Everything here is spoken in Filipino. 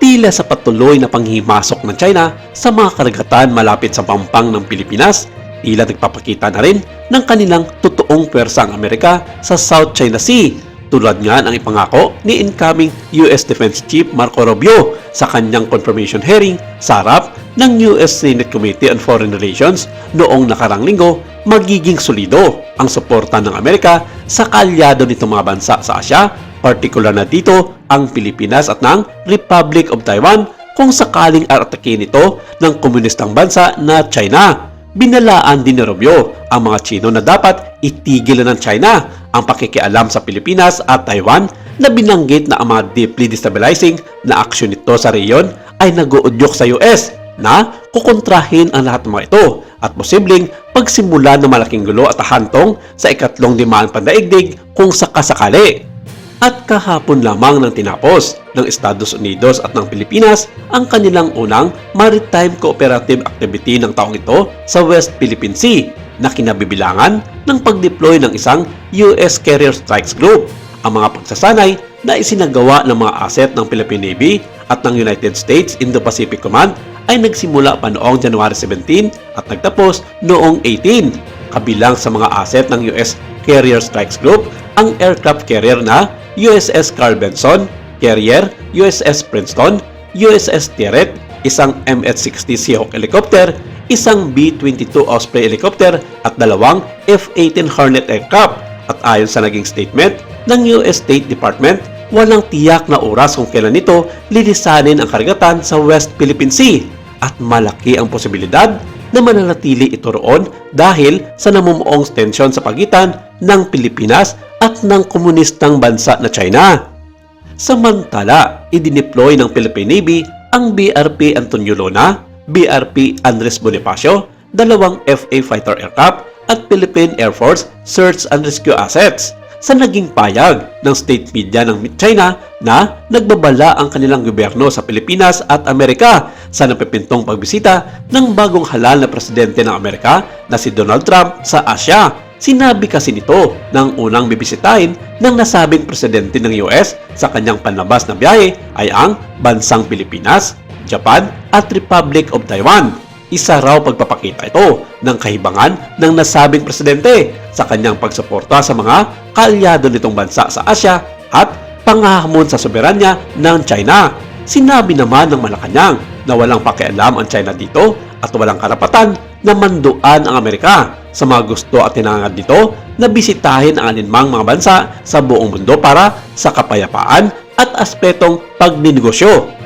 Tila sa patuloy na panghimasok ng China sa mga karagatan malapit sa pampang ng Pilipinas, tila nagpapakita na rin ng kanilang totoong pwersa ang Amerika sa South China Sea, tulad nga ng ipangako ni incoming US Defense Chief Marco Rubio sa kanyang confirmation hearing sa harap ng US Senate Committee on Foreign Relations noong nakarang linggo. Magiging solido ang suporta ng Amerika sa kaalyado nitong mga bansa sa Asya, partikular na dito ang Pilipinas at ng Republic of Taiwan kung sakaling atakin ito ng komunistang bansa na China. Binalaan din ni Rubio ang mga Chino na dapat itigil ng China ang pakikialam sa Pilipinas at Taiwan, na binanggit na ang mga deeply destabilizing na aksyon nito sa rehiyon ay nag-uudyok sa US na kukontrahin ang lahat ng mga ito at posibleng pagsimula ng malaking gulo at hantong sa ikatlong digmaan pandaigdig kung sakasakali. At kahapon lamang nang tinapos ng Estados Unidos at ng Pilipinas ang kanilang unang maritime cooperative activity ng taong ito sa West Philippine Sea na kinabibilangan ng pag-deploy ng isang US Carrier Strikes Group. Ang mga pagsasanay na isinagawa ng mga asset ng Philippine Navy at ng United States Indo-Pacific Command ay nagsimula pa noong January 17 at nagtapos noong 18. Kabilang sa mga asset ng US Carrier Strikes Group ang aircraft carrier na USS Carl Benson, carrier USS Princeton, USS Terret, isang MH-60 Seahawk helicopter, isang B-22 Osprey helicopter at dalawang F-18 Hornet aircraft. At ayon sa naging statement ng US State Department, walang tiyak na oras kung kailan nito lilisanin ang karagatan sa West Philippine Sea at malaki ang posibilidad na mananatili ito roon dahil sa namumuong tensyon sa pagitan ng Pilipinas at ng komunistang bansa na China. Samantala, idineploy ng Philippine Navy ang BRP Antonio Lona, BRP Andres Bonifacio, dalawang FA fighter aircraft at Philippine Air Force Search and Rescue Assets sa naging payag ng state media ng China na nagbabala ang kanilang gobyerno sa Pilipinas at Amerika sa napipintong pagbisita ng bagong halal na presidente ng Amerika na si Donald Trump sa Asya. Sinabi kasi nito ng unang bibisitahin ng nasabing presidente ng US sa kanyang panlabas na biyahe ay ang bansang Pilipinas, Japan at Republic of Taiwan. Isa raw pagpapakita ito ng kahibangan ng nasabing presidente sa kanyang pagsuporta sa mga kaalyado nitong bansa sa Asya at panghahamon sa soberanya ng China. Sinabi naman ng Malacanang na walang pakialam ang China dito at walang karapatan na manduan ang Amerika sa mga gusto at tinangad nito na bisitahin ang alinmang mga bansa sa buong mundo para sa kapayapaan at aspetong pagninegosyo.